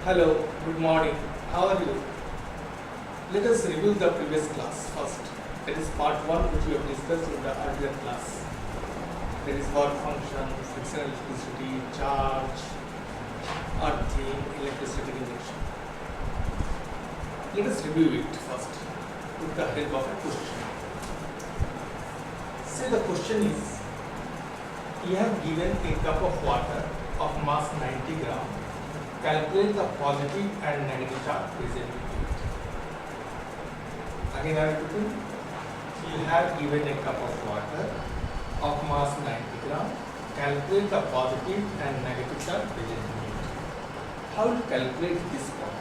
Hello, good morning. How are you? Let us review the previous class first. That is part 1 which we have discussed in the earlier class. There is work function, frictional electricity, charge, earthing, electrostatic injection. Let us review it first with the help of a question. Say the question is, you have given a cup of water of mass 90 gram. Calculate the positive and negative charge present in it. Again I repeat, you have given a cup of water of mass 90 gram. Calculate the positive and negative charge present in it. How to calculate this one?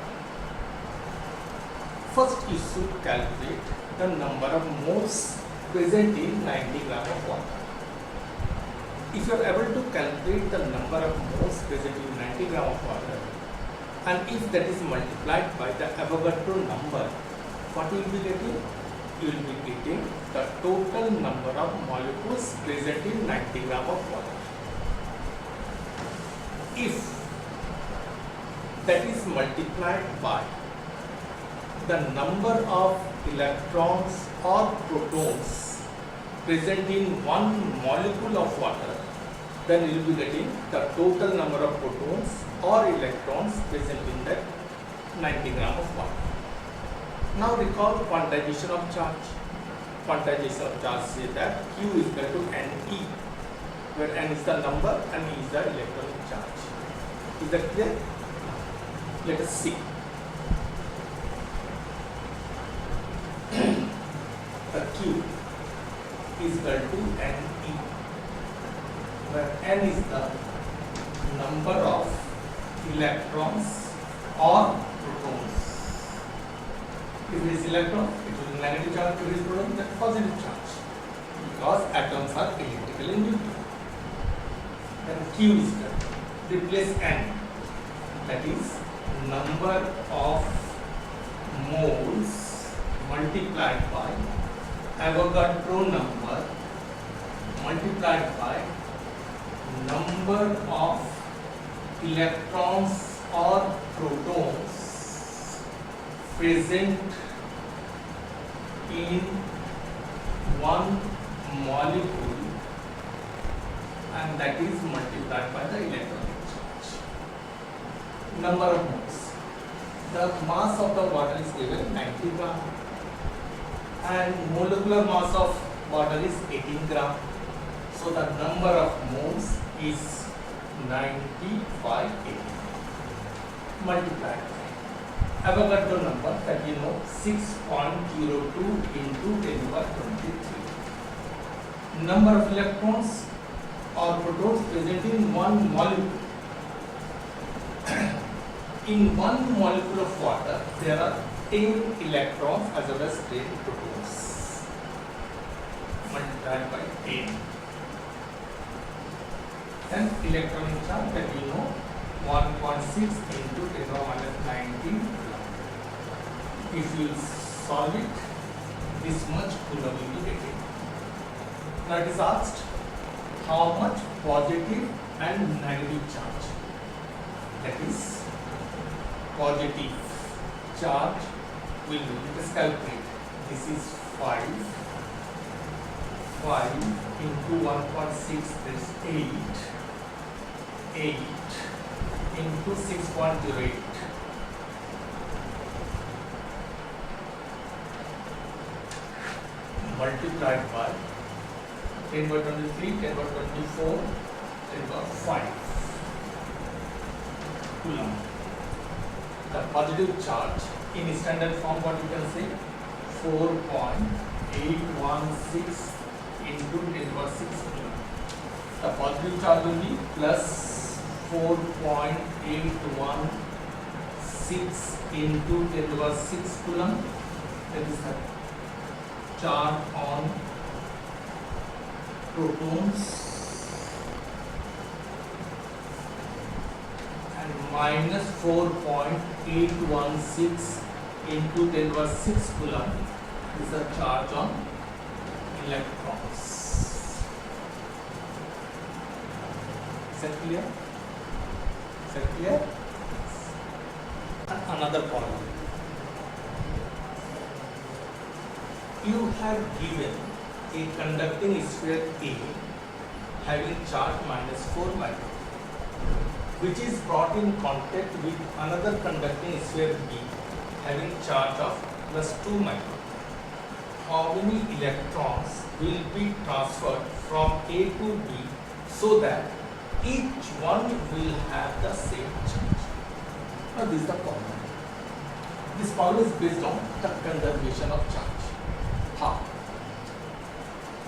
First you should calculate the number of moles present in 90 gram of water. If you are able to calculate the number of moles present in 90 gram of water, and if that is multiplied by the Avogadro number, what you will be getting? You will be getting the total number of molecules present in 90 gram of water. If that is multiplied by the number of electrons or protons present in one molecule of water, then you will be getting the total number of protons or electrons present in that 90 gram of water. Now recall quantization of charge. Quantization of charge says that Q is equal to NE, where N is the number and E is the electronic charge. Is that clear? Let us see. The Q is equal to NE, where N is the number of electrons or protons. If it is electron, it will be negative charge. If it is proton, that is positive charge, because atoms are electrically neutral. Then Q is equal to, replace N, that is number of moles multiplied by Avogadro number multiplied by number of electrons or protons present in one molecule, and that is multiplied by the electronic charge. Number of moles. The mass of the water is given 90 gram and molecular mass of water is 18 gram. So the number of moles is 95 18 multiplied by Avogadro number, that you know, 6.02 into 10 to the power 23. Number of electrons or protons present in one molecule. In one molecule of water, there are 10 electrons as well as 10 protons. Multiplied by 10. Then electronic charge, that you know, 1.6 into 10 to the power 19. If you solve it, this much Coulomb will be getting. Now it is asked how much positive and negative charge. That is, positive charge will be, let us calculate. This is 5 into 1.6, that is 8 into 6.08. Multiplied by 10 by 23, 10 by 24, 10 by 5 Coulomb. The positive charge in standard form, what you can say, 4.816 into 10 to the 6 Coulomb. The positive charge will be plus 4.816 into 10 to the 6 Coulomb. That is the charge on protons, and minus 4.816 into 10 to the 6 Coulomb is the charge on electrons. Is that clear? Is that clear? another problem. You have given a conducting sphere A having charge -4 microcoulomb, which is brought in contact with another conducting sphere B having charge of +2 microcoulomb. How many electrons will be transferred from A to B so that each one will have the same charge? Now this is the problem. This problem is based on the conservation of charge. How?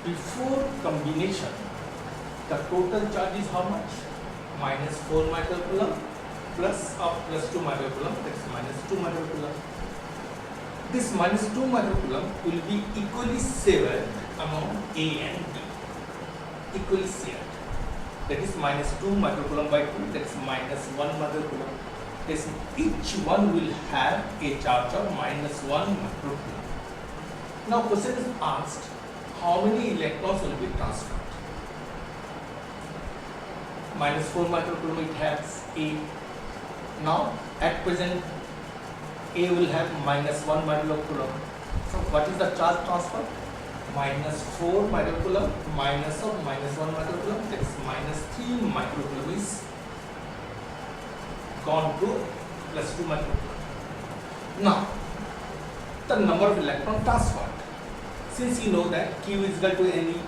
Before combination, the total charge is how much? -4 microcoulomb plus of +2 microcoulomb, that's -2 microcoulomb. This -2 microcoulomb will be equally shared among A and B. Equally shared. That is -2 microcoulomb by 2, that's -1 microcoulomb. This each one will have a charge of -1 microcoulomb. Now question is asked, how many electrons will be transferred? -4 microcoulomb it has A. Now at present A will have -1 microcoulomb. So what is the charge transfer? -4 microcoulomb minus of -1 microcoulomb, that's -3 microcoulomb is gone to +2 microcoulomb. Now the number of electron transferred. Since you know that Q is equal to NE,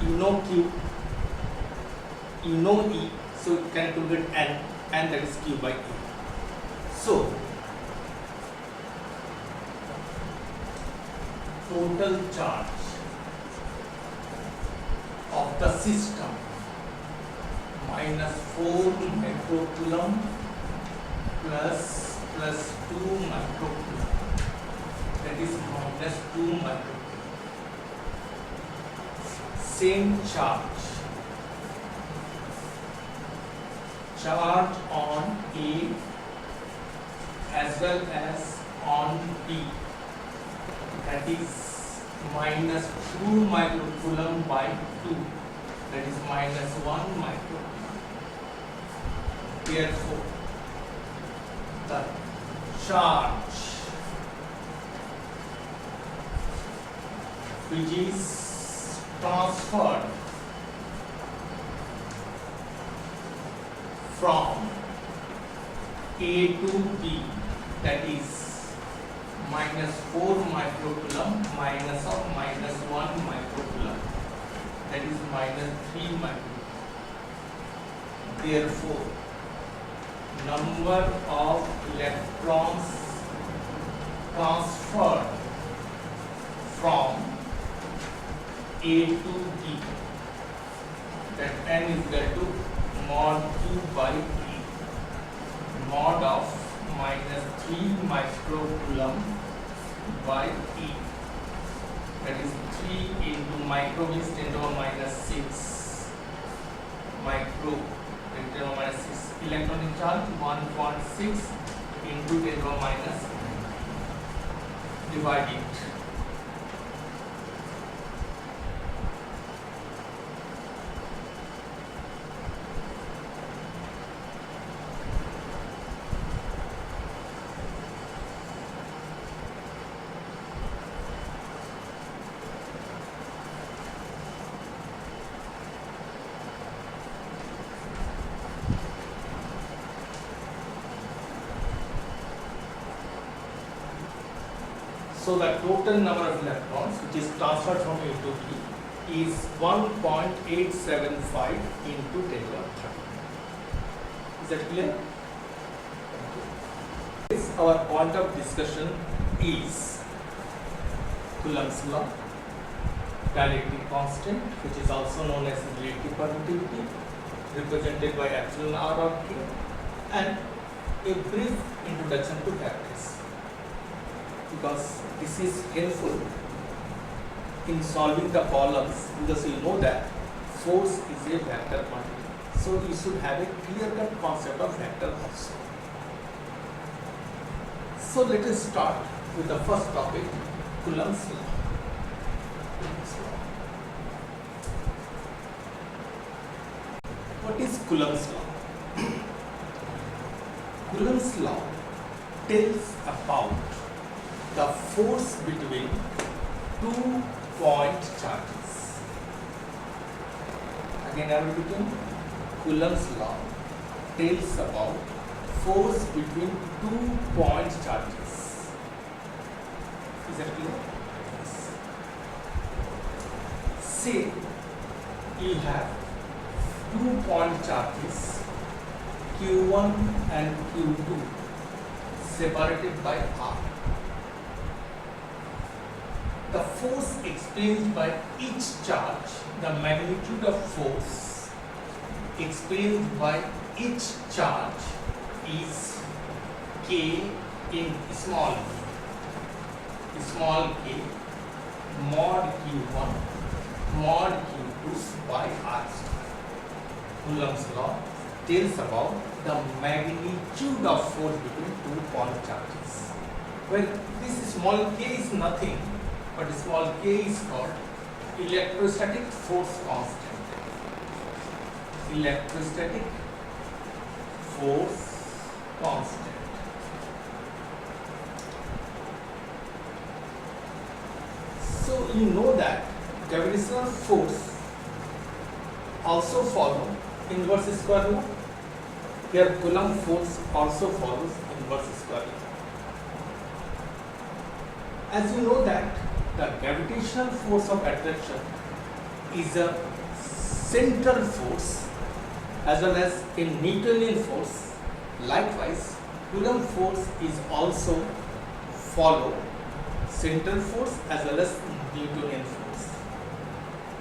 you know Q, you know E, so you can calculate N, and that is Q by E. So total charge of the system -4 microcoulomb plus +2 microcoulomb, that is -2 microcoulomb. Same charge on A as well as on B, that is -2 microcoulomb by 2, that is -1 microcoulomb. Therefore the charge which is transferred from A to B, that is -4 microcoulomb minus of -1 microcoulomb, that is -3 microcoulomb. Therefore number of electrons transferred from A to B, that N is equal to mod Q by E, mod of -3 microcoulomb by E, that is 3 into micro means 10 to the -6 micro, 10 to the -6 electron in charge, 1.6 into 10 to the divide it. So the total number of electrons which is transferred from A to B is 1.875 into 10 to the 3rd. Is that clear? Yes, our point of discussion is Coulomb's law, dielectric constant, which is also known as relative permittivity, represented by epsilon r or K, and a brief introduction to vectors, because this is helpful in solving the problems, because you know that force is a vector quantity. So you should have a clear-cut concept of vector also. So let us start with the first topic, Coulomb's law. What is Coulomb's law? Coulomb's law tells about the force between 2-point charges. Again I am repeating, Coulomb's law tells about force between 2-point charges. Is that clear? Yes. Say you have 2-point charges Q1 and Q2 separated by R. The force experienced by each charge, the magnitude of force experienced by each charge is K in small k mod Q1 mod Q2 by R square. Coulomb's law tells about the magnitude of force between 2-point charges. Well, this small k is nothing, but small k is called electrostatic force constant. Electrostatic force constant. So you know that gravitational force also follow inverse square law. Here Coulomb force also follows inverse square law. As you know that the gravitational force of attraction is a central force as well as a Newtonian force. Likewise, Coulomb force is also follow central force as well as Newtonian force.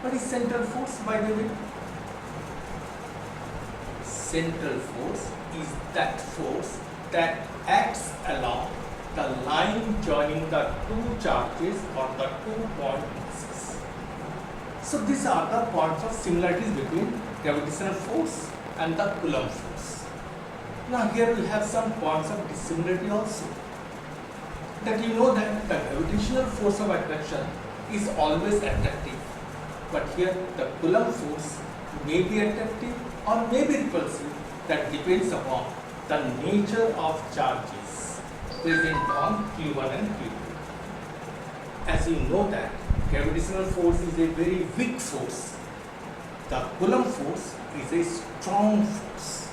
What is central force, by the way? Central force is that force that acts along the line joining the two charges or the 2-point masses. So these are the points of similarities between gravitational force and the Coulomb force. Now here we have some points of dissimilarity also. That you know that the gravitational force of attraction is always attractive, but here the Coulomb force may be attractive or may be repulsive. That depends upon the nature of charges present on Q1 and Q2. As you know that gravitational force is a very weak force, the Coulomb force is a strong force.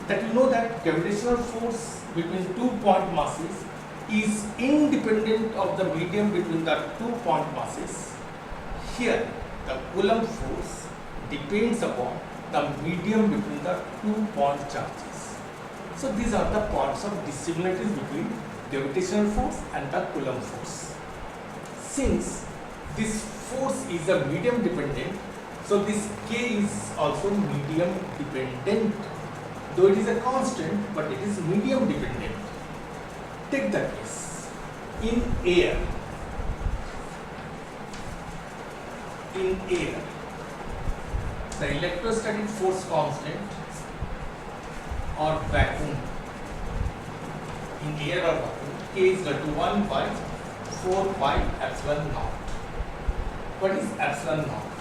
That you know that gravitational force between 2-point masses is independent of the medium between the 2-point masses. Here the Coulomb force depends upon the medium between the 2-point charges. So these are the points of dissimilarities between gravitational force and the Coulomb force. Since this force is a medium dependent, so this K is also medium dependent. Though it is a constant, but it is medium dependent. Take the case. In air, the electrostatic force constant or vacuum, in air or vacuum, K is equal to 1 by 4 pi epsilon naught. What is epsilon naught?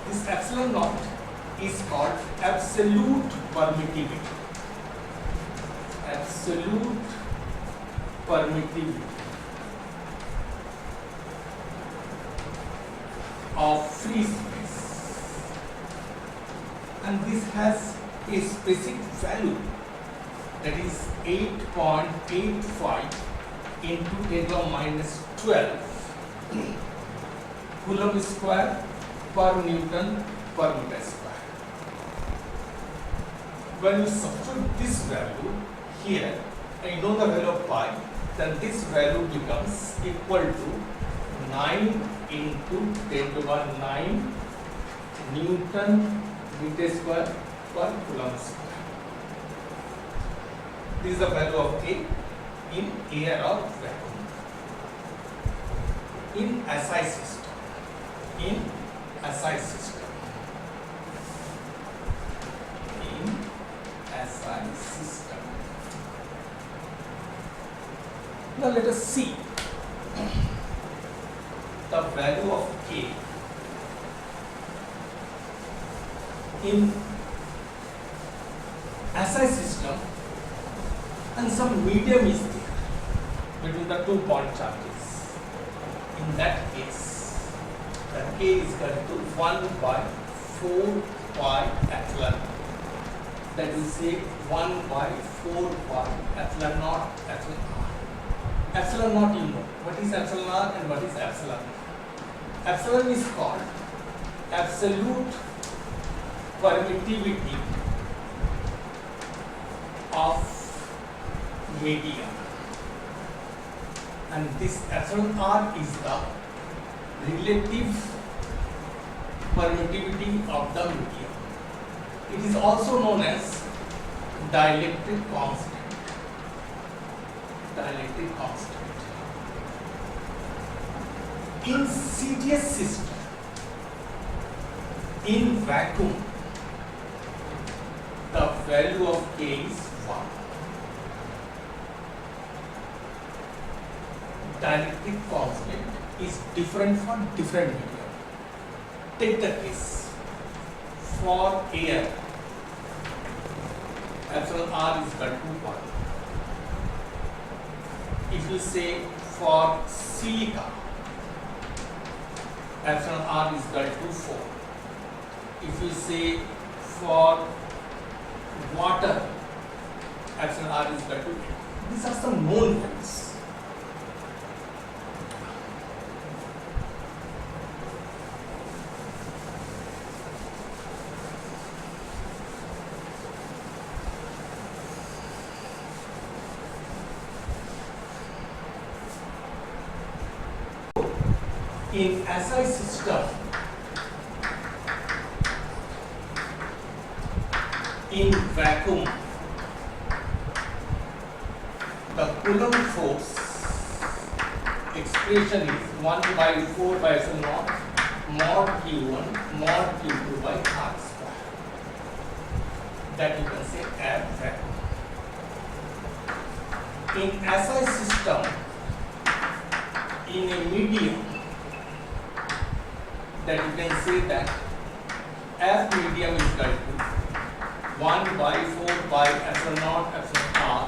This epsilon naught is called absolute permittivity. Absolute permittivity of free space, and this has a specific value, that is 8.85 into 10⁻12 Coulomb square per Newton per meter square. When you substitute this value here and you know the value of pi, then this value becomes equal to 9 into 10⁻9 Newton meter square per Coulomb square. This is the value of K in air or vacuum. In SI system, now let us see the value of K in SI system and some medium is there between the 2 point charges. In that case, the K is equal to 1 by 4 pi epsilon. That will say 1 by 4 pi epsilon naught epsilon r. Epsilon naught, you know what is epsilon r and what is epsilon. Epsilon is called absolute permittivity of medium, and this epsilon r is the relative permittivity of the medium. It is also known as dielectric constant. Dielectric constant. In CDS system, in vacuum, the value of K is 1. Dielectric constant is different for different medium. Take the case for air, epsilon r is equal to 1. If you say for silica, epsilon r is equal to 4. If you say for water, epsilon r is equal to 8. These are some known values. In SI system, in vacuum, the Coulomb force expression is 1 by 4 by epsilon naught mod Q1 mod Q2 by R square. That you can say air vacuum. In SI system, in a medium, that you can say that F medium is equal to 1 by 4 by epsilon naught epsilon r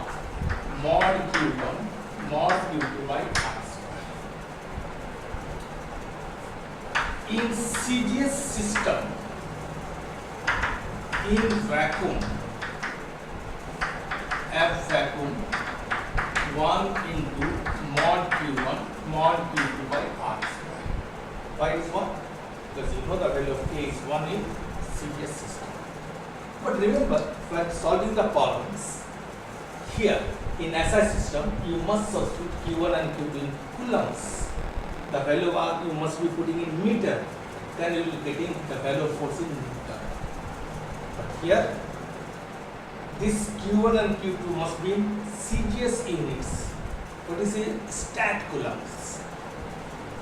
mod Q1 mod Q2 by R square. In CDS system, in vacuum, F vacuum 1 into mod Q1 mod Q2 by R square. Why is 1? Because you know the value of K is 1 in CDS system. But remember, when solving the problems, here in SI system, you must substitute Q1 and Q2 in coulombs. The value of R you must be putting in meter, then you will be getting the value of force in Newton. But here, this Q1 and Q2 must be in CGS units. What is it? Stat coulombs.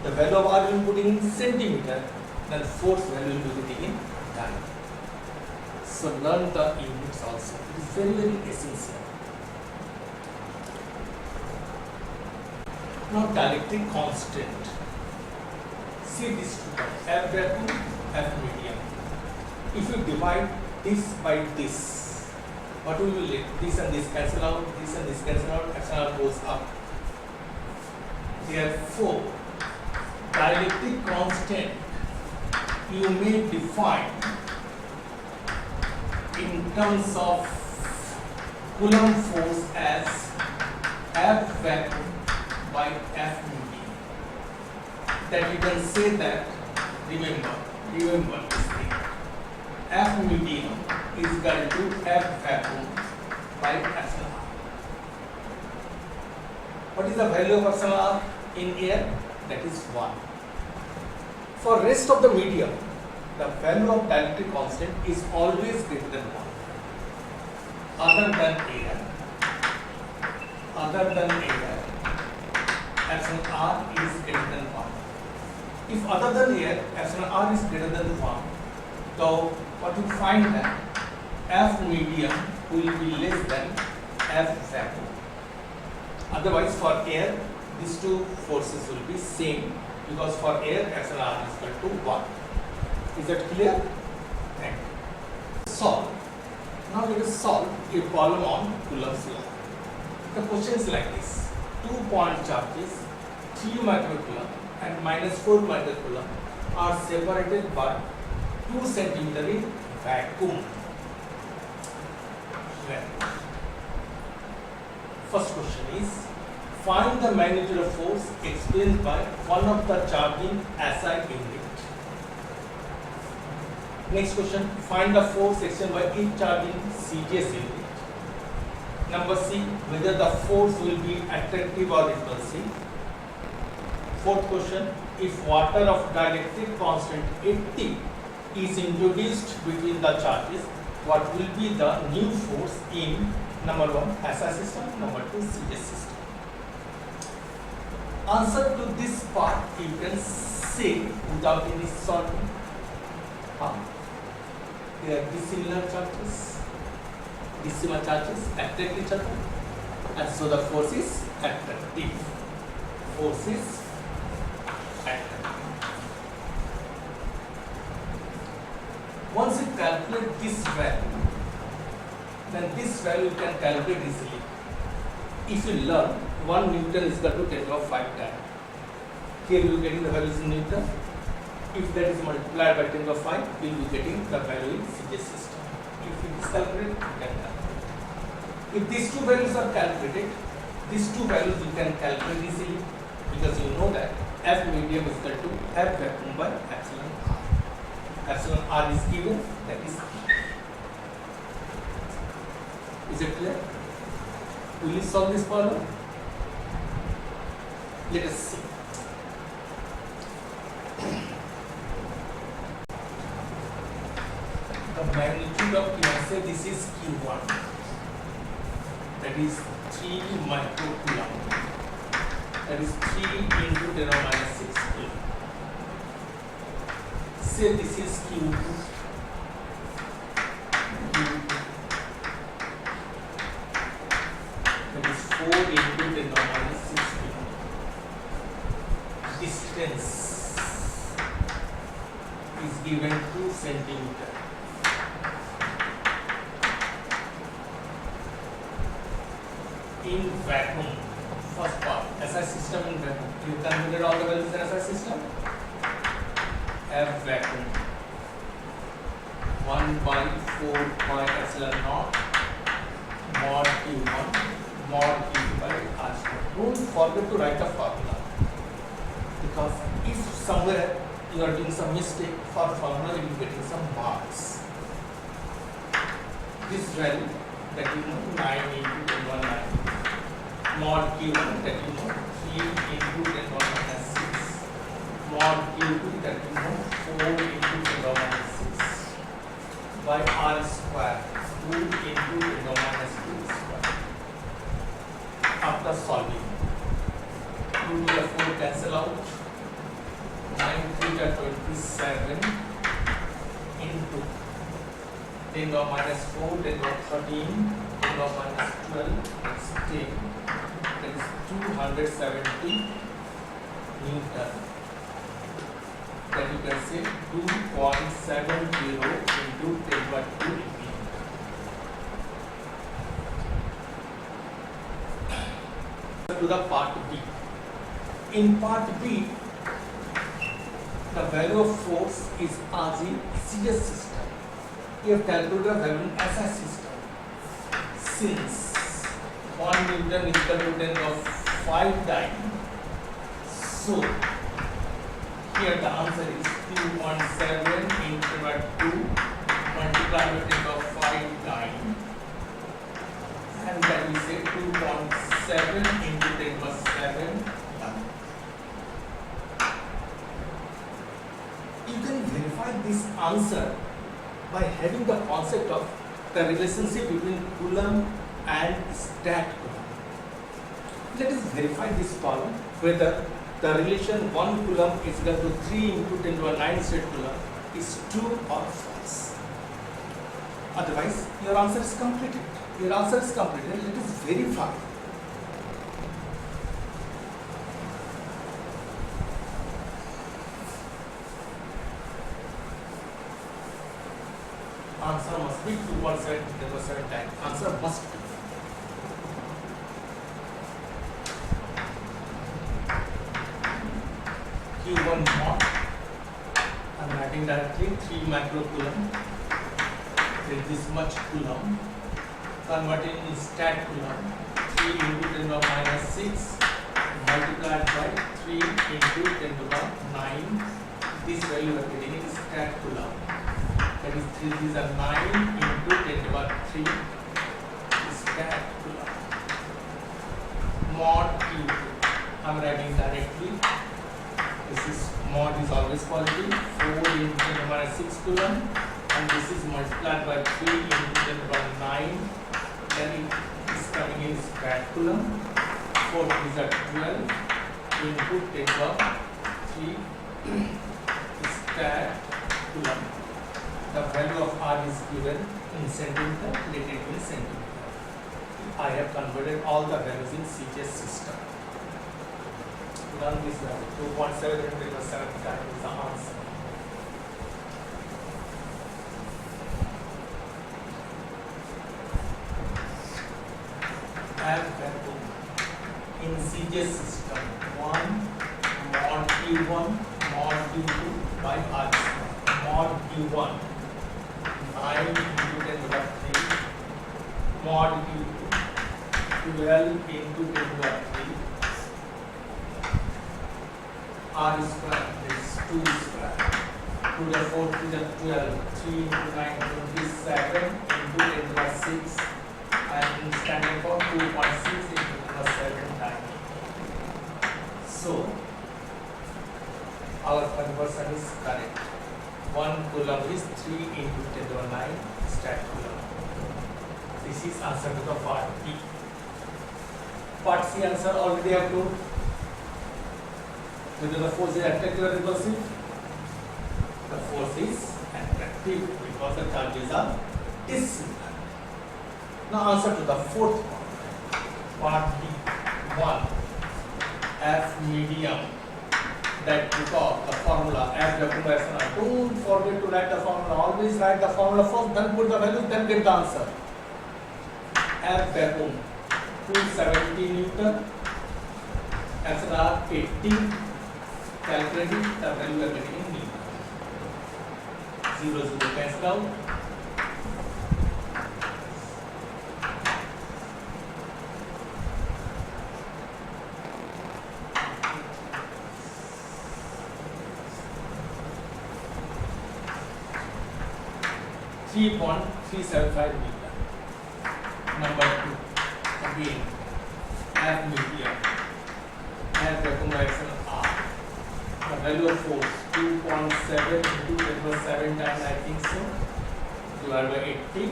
The value of R you will be putting in centimeter, then force value will be getting in time. So learn the units also. It is very, very essential. Now dielectric constant. See these two terms, F vacuum, F medium. If you divide this by this, what will you get? This and this cancel out, this and this cancel out, epsilon goes up. Therefore, dielectric constant you may define in terms of Coulomb force as F vacuum by F medium. That you can say that, remember this thing, F medium is equal to F vacuum by epsilon r. What is the value of epsilon r in air? That is 1. For rest of the medium, the value of dielectric constant is always greater than 1. Other than air, epsilon r is greater than 1. If other than air, epsilon r is greater than 1, so what you find that F medium will be less than F vacuum. Otherwise, for air, these two forces will be same, because for air, epsilon r is equal to 1. Is that clear? Thank you. Solve. Now let us solve a problem on Coulomb's law. The question is like this: 2-point charges 3 microcoulomb and -4 microcoulomb are separated by 2 cm in vacuum. First question is: find the magnitude of force experienced by one of the charging SI unit. Next question: find the force exerted by each charging CGS unit. Number C: whether the force will be attractive or repulsive. Fourth question: if water of dielectric constant 80 is introduced between the charges, what will be the new force in number 1 SI system, number 2 CGS system. Answer to this part you can say without any solving. They are dissimilar charges attract each other, and so the force is attractive. Force is attractive. Once you calculate this value, then this value you can calculate easily. If you learn 1 Newton is equal to 10 to the 5 time. Here you will be getting the values in Newton. If that is multiplied by 10 to the 5, you will be getting the value in CGS system. If you calculate, you can calculate. If these two values are calculated, these two values you can calculate easily, because you know that F medium is equal to F vacuum by epsilon R. Epsilon R is given, that is. Is it clear? Will you solve this problem? Let us see. The magnitude of Q, say this is Q1, that is 3 microcoulomb, that is 3 into 10 to minus 6 coulomb. Say this is Q2, that is 4 into 10 to minus 6 coulomb. Distance is given 2 centimeter. In vacuum, first part, SI system in vacuum. You consider all the values in SI system. F vacuum 1 by 4 pi epsilon naught mod Q1 mod Q2 by R square. Don't forget to write the formula, because if somewhere you are doing some mistake for formula, you will be getting some marks. This value that you know 9 into 10 to 9 mod Q1 that you know 3 into 10 to the minus 6 mod Q2 that you know 4 into 10 to the minus 6 by R square 2 into 10 to the minus 2 square. After solving, 2 to the 4 cancel out, 9 3 to 27 into 10 to the minus 4, 10 to the 13, 10 to the minus 12, that's 10. That is 270 Newton. That you can say 2.70 into 10 by 2 Newton. To the part B. In part B, the value of force is as in CGS system. We have calculated the value in SI system. Since 1 Newton is equal to 10 of 5 dyne. So here the answer is 2.7 into 2 multiplied by 10 of 5 dyne, and that we say 2.7 into 10 plus 7 dyne. You can verify this answer by having the concept of the relationship between Coulomb and stat Coulomb. Let us verify this problem whether the relation 1 Coulomb is equal to 3 into 10 to the 9 stat Coulomb is true or false. Otherwise, your answer is completed. Your answer is completed. Let us verify. answer must be 2.7 times. Answer must be. Q1 mod. I'm writing directly 3 microcoulomb. There is this much coulomb. Converted in stat coulomb. 3 into 10 to the minus 6 multiplied by 3 into 10 to the 9. This value we are getting in stat coulomb. That is 3. These are 9 into 10 to the 3 stat coulomb. Mod Q2. I'm writing directly. This is mod is always positive. 4 into 10 to the minus 6 coulomb. And this is multiplied by 3 into 10 to the 9. Then it is coming in stat coulomb. 4 is at 12 into 10 to the 3 stat coulomb. The value of R is given in centimeter, let it be centimeter. I have converted all the values in CGS system. Run this value. 2.7 into 10 to the 7 is the answer. And vacuum in CGS system 1 mod Q1 mod Q2 by R square. Mod Q1 9 into 10 to the 3 mod Q2 12 into 10 to the 3 R square is 2 square 2 to the 4 to the 12 3 into 9 27 into 10 to the 6 and standing for 2.6 into 10 to the 7 times. So our conversion is correct. 1 coulomb is 3 into 10 to the 9 stat coulomb. This is answer to the part B. Part C answer already I have told. Whether the force is attractive or repulsive? The force is attractive because the charges are dissimilar. Now answer to the fourth part B. 1. F medium. That because the formula F decompression. Don't forget to write the formula. Always write the formula first, then put the value, then get the answer. F vacuum 270 Newton. SR 80. Calculating the value we are getting in Newton. 0 cancel out. 3.375 meter. Number 2. Again, F medium. F vacuum reaction R. The value of force 2.7 into 10 to the 7 times, I think so. Divided by 80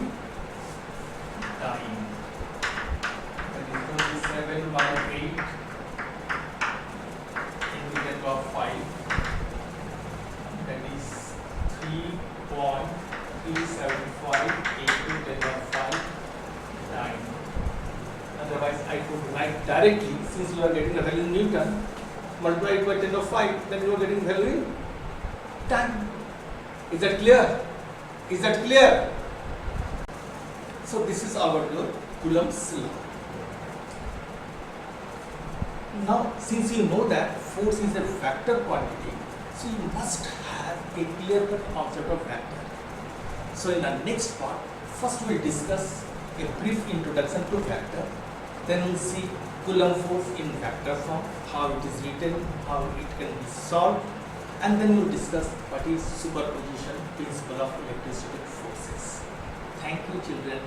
times. That is 27 by 8 into 10 to the 5. That is 3.375 into 10 to the 5 times. Otherwise, I could write directly, since you are getting the value in Newton, multiply it by 10 to the 5, then you are getting value in time. Is that clear? Is that clear? So this is our Coulomb's law. Now, since you know that force is a vector quantity, so you must have a clear-cut concept of vector. So in the next part, first we will discuss a brief introduction to vector, then we will see Coulomb force in vector form, how it is written, how it can be solved, and then we will discuss what is superposition principle of electrostatic forces. Thank you, children.